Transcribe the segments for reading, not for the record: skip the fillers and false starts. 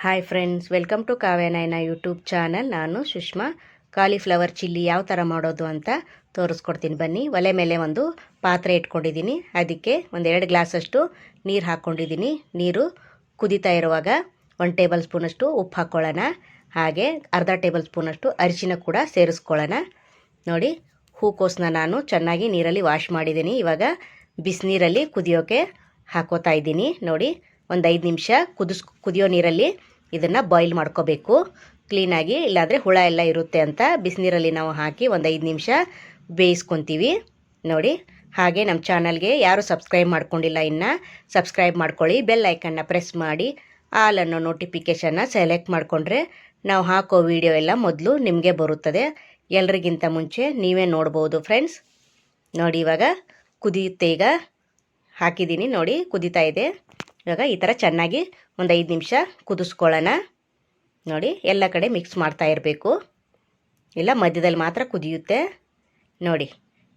Hi friends, welcome to Kavyanayana YouTube channel. ನಾನು Sushma. Cauliflower chilli ಯಾವ ಥರ ಮಾಡೋದು ಅಂತ ತೋರಿಸ್ಕೊಡ್ತೀನಿ ಬನ್ನಿ. ಒಲೆ ಮೇಲೆ ಒಂದು ಪಾತ್ರೆ ಇಟ್ಕೊಂಡಿದ್ದೀನಿ. ಅದಕ್ಕೆ ಒಂದು 2 ಗ್ಲಾಸಷ್ಟು ನೀರು ಹಾಕ್ಕೊಂಡಿದ್ದೀನಿ. ನೀರು ಕುದೀತಾ ಇರುವಾಗ 1 ಟೇಬಲ್ ಸ್ಪೂನಷ್ಟು ಉಪ್ಪು ಹಾಕ್ಕೊಳ್ಳೋಣ. ಹಾಗೆ ಅರ್ಧ ಟೇಬಲ್ ಸ್ಪೂನಷ್ಟು ಅರಿಶಿನ ಕೂಡ ಸೇರಿಸ್ಕೊಳ್ಳೋಣ. ನೋಡಿ, ಹೂಕೋಸನ್ನ ನಾನು ಚೆನ್ನಾಗಿ ನೀರಲ್ಲಿ ವಾಶ್ ಮಾಡಿದ್ದೀನಿ. ಇವಾಗ ಬಿಸಿನೀರಲ್ಲಿ ಕುದಿಯೋಕ್ಕೆ ಹಾಕೋತಾ ಇದ್ದೀನಿ. ನೋಡಿ, ಒಂದು 5 ನಿಮಿಷ ಕುದಿಯೋ ನೀರಲ್ಲಿ ಇದನ್ನು ಬಾಯ್ಲ್ ಮಾಡ್ಕೋಬೇಕು ಕ್ಲೀನಾಗಿ, ಇಲ್ಲಾಂದರೆ ಹುಳ ಎಲ್ಲ ಇರುತ್ತೆ ಅಂತ ಬಿಸಿನೀರಲ್ಲಿ ನಾವು ಹಾಕಿ ಒಂದು 5 ನಿಮಿಷ ಬೇಯಿಸ್ಕೊತೀವಿ. ನೋಡಿ, ಹಾಗೆ ನಮ್ಮ ಚಾನಲ್ಗೆ ಯಾರು ಸಬ್ಸ್ಕ್ರೈಬ್ ಮಾಡ್ಕೊಂಡಿಲ್ಲ ಇನ್ನು ಸಬ್ಸ್ಕ್ರೈಬ್ ಮಾಡ್ಕೊಳ್ಳಿ. ಬೆಲ್ ಐಕನ್ನ ಪ್ರೆಸ್ ಮಾಡಿ ಆಲ್ ಅನ್ನೋ ನೋಟಿಫಿಕೇಷನ್ನ ಸೆಲೆಕ್ಟ್ ಮಾಡಿಕೊಂಡ್ರೆ ನಾವು ಹಾಕೋ ವಿಡಿಯೋ ಎಲ್ಲ ಮೊದಲು ನಿಮಗೆ ಬರುತ್ತದೆ. ಎಲ್ರಿಗಿಂತ ಮುಂಚೆ ನೀವೇ ನೋಡ್ಬೋದು ಫ್ರೆಂಡ್ಸ್. ನೋಡಿ, ಇವಾಗ ಕುದಿಯುತ್ತೆ. ಈಗ ಹಾಕಿದ್ದೀನಿ, ನೋಡಿ ಕುದೀತಾ ಇದೆ. ಇವಾಗ ಈ ಥರ ಚೆನ್ನಾಗಿ ಒಂದು 5 ನಿಮಿಷ ಕುದಿಸ್ಕೊಳ್ಳೋಣ. ನೋಡಿ, ಎಲ್ಲ ಕಡೆ ಮಿಕ್ಸ್ ಮಾಡ್ತಾ ಇರಬೇಕು, ಇಲ್ಲ ಮಧ್ಯದಲ್ಲಿ ಮಾತ್ರ ಕುದಿಯುತ್ತೆ. ನೋಡಿ,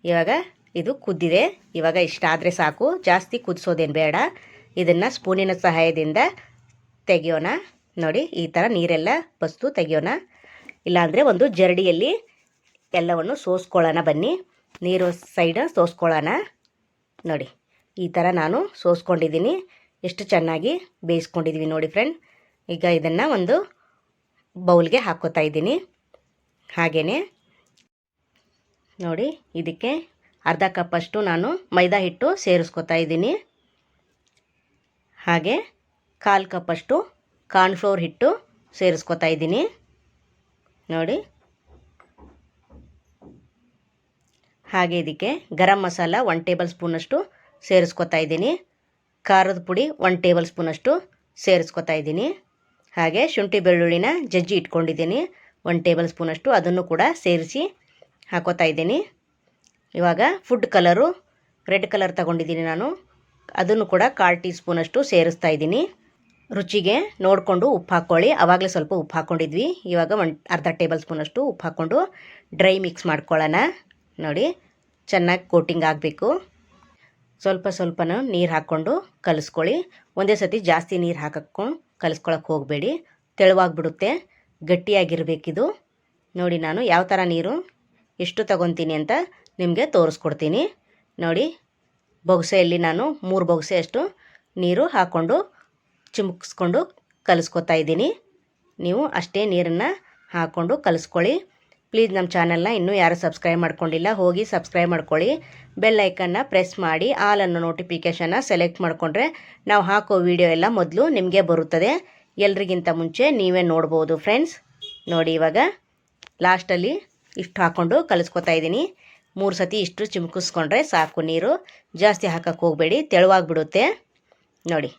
ಇವಾಗ ಇದು ಕುದ್ದಿದೆ. ಇವಾಗ ಇಷ್ಟಾದರೆ ಸಾಕು, ಜಾಸ್ತಿ ಕುದಿಸೋದೇನು ಬೇಡ. ಇದನ್ನು ಸ್ಪೂನಿನ ಸಹಾಯದಿಂದ ತೆಗೆಯೋಣ. ನೋಡಿ, ಈ ಥರ ನೀರೆಲ್ಲ ಬಸ್ತು ತೆಗೆಯೋಣ. ಇಲ್ಲಾಂದರೆ ಒಂದು ಜರಡಿಯಲ್ಲಿ ಎಲ್ಲವನ್ನು ಸೋಸ್ಕೊಳ್ಳೋಣ. ಬನ್ನಿ, ನೀರು ಸೈಡ್ ಸೋಸ್ಕೊಳ್ಳೋಣ. ನೋಡಿ, ಈ ಥರ ನಾನು ಸೋಸ್ಕೊಂಡಿದ್ದೀನಿ. ಎಷ್ಟು ಚೆನ್ನಾಗಿ ಬೇಯಿಸ್ಕೊಂಡಿದ್ದೀವಿ ನೋಡಿ ಫ್ರೆಂಡ್. ಈಗ ಇದನ್ನು ಒಂದು ಬೌಲ್ಗೆ ಹಾಕ್ಕೋತಾ ಇದ್ದೀನಿ. ಹಾಗೆಯೇ ನೋಡಿ, ಇದಕ್ಕೆ ಅರ್ಧ ಕಪ್ಪಷ್ಟು ನಾನು ಮೈದಾ ಹಿಟ್ಟು ಸೇರಿಸ್ಕೊತಾ ಇದ್ದೀನಿ. ಹಾಗೆ 1/4 ಕಪ್ಪಷ್ಟು ಕಾರ್ನ್ಫ್ಲೋರ್ ಹಿಟ್ಟು ಸೇರಿಸ್ಕೊತಾ ಇದ್ದೀನಿ. ನೋಡಿ, ಹಾಗೆ ಇದಕ್ಕೆ ಗರಂ ಮಸಾಲ 1 ಟೇಬಲ್ ಸ್ಪೂನಷ್ಟು ಸೇರಿಸ್ಕೊತಾ ಇದ್ದೀನಿ. ಖಾರದ ಪುಡಿ 1 ಟೇಬಲ್ ಸ್ಪೂನಷ್ಟು ಸೇರಿಸ್ಕೊತಾ ಇದ್ದೀನಿ. ಹಾಗೆ ಶುಂಠಿ ಬೆಳ್ಳುಳ್ಳಿನ ಜಜ್ಜಿ ಇಟ್ಕೊಂಡಿದ್ದೀನಿ 1 ಟೇಬಲ್ ಸ್ಪೂನಷ್ಟು, ಅದನ್ನು ಕೂಡ ಸೇರಿಸಿ ಹಾಕೋತಾ ಇದ್ದೀನಿ. ಇವಾಗ ಫುಡ್ ಕಲರು ರೆಡ್ ಕಲರ್ ತಗೊಂಡಿದ್ದೀನಿ ನಾನು, ಅದನ್ನು ಕೂಡ 1/4 ಟೀ ಸ್ಪೂನಷ್ಟು ಸೇರಿಸ್ತಾ ಇದ್ದೀನಿ. ರುಚಿಗೆ ನೋಡಿಕೊಂಡು ಉಪ್ಪು ಹಾಕ್ಕೊಳ್ಳಿ. ಆವಾಗಲೇ ಸ್ವಲ್ಪ ಉಪ್ಪು ಹಾಕ್ಕೊಂಡಿದ್ವಿ. ಇವಾಗ ಅರ್ಧ ಟೇಬಲ್ ಸ್ಪೂನಷ್ಟು ಉಪ್ಪು ಹಾಕ್ಕೊಂಡು ಡ್ರೈ ಮಿಕ್ಸ್ ಮಾಡ್ಕೊಳ್ಳೋಣ. ನೋಡಿ, ಚೆನ್ನಾಗಿ ಕೋಟಿಂಗ್ ಆಗಬೇಕು. ಸ್ವಲ್ಪನೂ ನೀರು ಹಾಕ್ಕೊಂಡು ಕಲಿಸ್ಕೊಳ್ಳಿ. ಒಂದೇ ಸತಿ ಜಾಸ್ತಿ ನೀರು ಹಾಕೊಂಡು ಕಲಿಸ್ಕೊಳಕ್ಕೆ ಹೋಗಬೇಡಿ, ತೆಳುವಾಗಿಬಿಡುತ್ತೆ. ಗಟ್ಟಿಯಾಗಿರಬೇಕಿದು. ನೋಡಿ, ನಾನು ಯಾವ ಥರ ನೀರು ಎಷ್ಟು ತಗೊತೀನಿ ಅಂತ ನಿಮಗೆ ತೋರಿಸ್ಕೊಡ್ತೀನಿ. ನೋಡಿ, ಬೊಗಸೆಯಲ್ಲಿ ನಾನು 3 ಬೊಗಸೆ ಅಷ್ಟು ನೀರು ಹಾಕ್ಕೊಂಡು ಚಿಮುಕಿಸ್ಕೊಂಡು ಕಲಿಸ್ಕೊತಾ ಇದ್ದೀನಿ. ನೀವು ಅಷ್ಟೇ ನೀರನ್ನು ಹಾಕ್ಕೊಂಡು ಕಲಿಸ್ಕೊಳ್ಳಿ. ಪ್ಲೀಸ್ ನಮ್ಮ ಚಾನಲ್ನ ಇನ್ನೂ ಯಾರು ಸಬ್ಸ್ಕ್ರೈಬ್ ಮಾಡ್ಕೊಂಡಿಲ್ಲ, ಹೋಗಿ ಸಬ್ಸ್ಕ್ರೈಬ್ ಮಾಡ್ಕೊಳ್ಳಿ. ಬೆಲ್ ಐಕನ್ನ ಪ್ರೆಸ್ ಮಾಡಿ ಆಲ್ ಅನ್ನೋ ನೋಟಿಫಿಕೇಷನ್ನ ಸೆಲೆಕ್ಟ್ ಮಾಡಿಕೊಂಡ್ರೆ ನಾವು ಹಾಕೋ ವಿಡಿಯೋ ಎಲ್ಲ ಮೊದಲು ನಿಮಗೆ ಬರುತ್ತದೆ. ಎಲ್ರಿಗಿಂತ ಮುಂಚೆ ನೀವೇ ನೋಡ್ಬೋದು ಫ್ರೆಂಡ್ಸ್. ನೋಡಿ, ಇವಾಗ ಲಾಸ್ಟಲ್ಲಿ ಇಷ್ಟು ಹಾಕ್ಕೊಂಡು ಕಲಿಸ್ಕೊತಾ ಇದ್ದೀನಿ. 3 ಸತಿ ಇಷ್ಟು ಚಿಮುಕಿಸ್ಕೊಂಡ್ರೆ ಸಾಕು. ನೀರು ಜಾಸ್ತಿ ಹಾಕಕ್ಕೆ ಹೋಗಬೇಡಿ, ತೆಳುವಾಗಿಬಿಡುತ್ತೆ. ನೋಡಿ,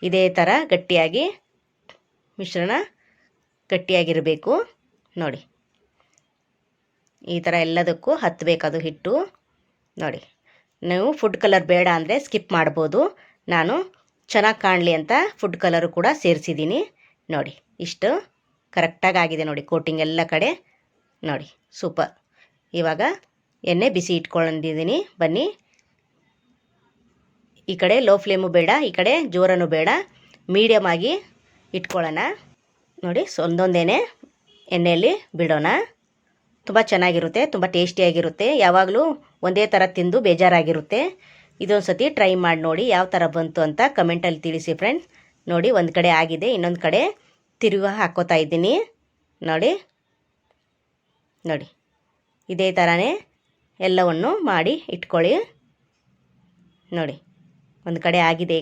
ಇದೇ ಥರ ಗಟ್ಟಿಯಾಗಿ ಮಿಶ್ರಣ ಗಟ್ಟಿಯಾಗಿರಬೇಕು. ನೋಡಿ, ಈ ಥರ ಎಲ್ಲದಕ್ಕೂ ಹತ್ತಬೇಕದು ಹಿಟ್ಟು. ನೋಡಿ, ನೀವು ಫುಡ್ ಕಲರ್ ಬೇಡ ಅಂದರೆ ಸ್ಕಿಪ್ ಮಾಡ್ಬೋದು. ನಾನು ಚೆನ್ನಾಗಿ ಕಾಣಲಿ ಅಂತ ಫುಡ್ ಕಲರು ಕೂಡ ಸೇರಿಸಿದ್ದೀನಿ. ನೋಡಿ, ಇಷ್ಟು ಕರೆಕ್ಟಾಗಿ ಆಗಿದೆ. ನೋಡಿ, ಕೋಟಿಂಗ್ ಎಲ್ಲ ಕಡೆ. ನೋಡಿ, ಸೂಪರ್. ಇವಾಗ ಎಣ್ಣೆ ಬಿಸಿ ಇಟ್ಕೊಂಡಿದ್ದೀನಿ. ಬನ್ನಿ, ಈ ಕಡೆ ಲೋ ಫ್ಲೇಮು ಬೇಡ, ಈ ಕಡೆ ಜೋರನು ಬೇಡ, ಮೀಡಿಯಮ್ ಆಗಿ ಇಟ್ಕೊಳ್ಳೋಣ. ನೋಡಿ, ಒಂದೊಂದೇನೆ ಎಣ್ಣೆಯಲ್ಲಿ ಬಿಡೋಣ. ತುಂಬ ಚೆನ್ನಾಗಿರುತ್ತೆ, ತುಂಬ ಟೇಸ್ಟಿಯಾಗಿರುತ್ತೆ. ಯಾವಾಗಲೂ ಒಂದೇ ಥರ ತಿಂದು ಬೇಜಾರಾಗಿರುತ್ತೆ. ಇದೊಂದು ಸತಿ ಟ್ರೈ ಮಾಡಿ ನೋಡಿ ಯಾವ ಥರ ಬಂತು ಅಂತ ಕಮೆಂಟಲ್ಲಿ ತಿಳಿಸಿ ಫ್ರೆಂಡ್ಸ್. ನೋಡಿ, ಒಂದು ಕಡೆ ಆಗಿದೆ, ಇನ್ನೊಂದು ಕಡೆ ತಿರುಗಿ ಹಾಕ್ಕೋತಾ ಇದ್ದೀನಿ. ನೋಡಿ, ಇದೇ ಥರನೇ ಎಲ್ಲವನ್ನು ಮಾಡಿ ಇಟ್ಕೊಳ್ಳಿ. ನೋಡಿ, ಒಂದು ಕಡೆ ಆಗಿದೆ.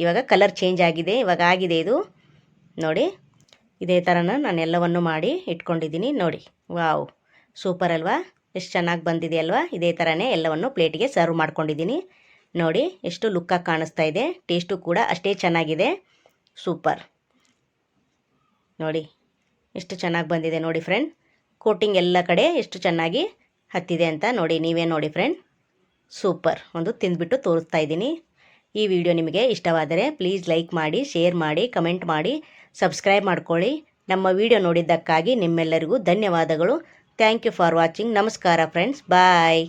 ಇವಾಗ ಕಲರ್ ಚೇಂಜ್ ಆಗಿದೆ. ಇವಾಗ ಆಗಿದೆ ಇದು. ನೋಡಿ, ಇದೇ ಥರನ ನಾನು ಎಲ್ಲವನ್ನು ಮಾಡಿ ಇಟ್ಕೊಂಡಿದ್ದೀನಿ. ನೋಡಿ, ವಾವ್, ಸೂಪರ್ ಅಲ್ವಾ? ಎಷ್ಟು ಚೆನ್ನಾಗಿ ಬಂದಿದೆ ಅಲ್ವಾ? ಇದೇ ಥರನೇ ಎಲ್ಲವನ್ನು ಪ್ಲೇಟಿಗೆ ಸರ್ವ್ ಮಾಡ್ಕೊಂಡಿದ್ದೀನಿ. ನೋಡಿ, ಎಷ್ಟು ಲುಕ್ಕಾಗಿ ಕಾಣಿಸ್ತಾ ಇದೆ. ಟೇಸ್ಟು ಕೂಡ ಅಷ್ಟೇ ಚೆನ್ನಾಗಿದೆ. ಸೂಪರ್. ನೋಡಿ, ಎಷ್ಟು ಚೆನ್ನಾಗಿ ಬಂದಿದೆ ನೋಡಿ ಫ್ರೆಂಡ್. ಕೋಟಿಂಗ್ ಎಲ್ಲ ಕಡೆ ಎಷ್ಟು ಚೆನ್ನಾಗಿ ಹತ್ತಿದೆ ಅಂತ ನೋಡಿ, ನೀವೇ ನೋಡಿ ಫ್ರೆಂಡ್. ಸೂಪರ್. ಒಂದು ತಿಂದುಬಿಟ್ಟು ತೋರಿಸ್ತಾ ಇದ್ದೀನಿ. ಈ ವಿಡಿಯೋ ನಿಮಗೆ ಇಷ್ಟವಾದರೆ ಪ್ಲೀಸ್ ಲೈಕ್ ಮಾಡಿ, ಶೇರ್ ಮಾಡಿ, ಕಮೆಂಟ್ ಮಾಡಿ, ಸಬ್ಸ್ಕ್ರೈಬ್ ಮಾಡ್ಕೊಳ್ಳಿ. ನಮ್ಮ ವಿಡಿಯೋ ನೋಡಿದ್ದಕ್ಕಾಗಿ ನಿಮ್ಮೆಲ್ಲರಿಗೂ ಧನ್ಯವಾದಗಳು. Thank you for watching. ನಮಸ್ಕಾರ ಫ್ರೆಂಡ್ಸ್. ಬಾಯ್.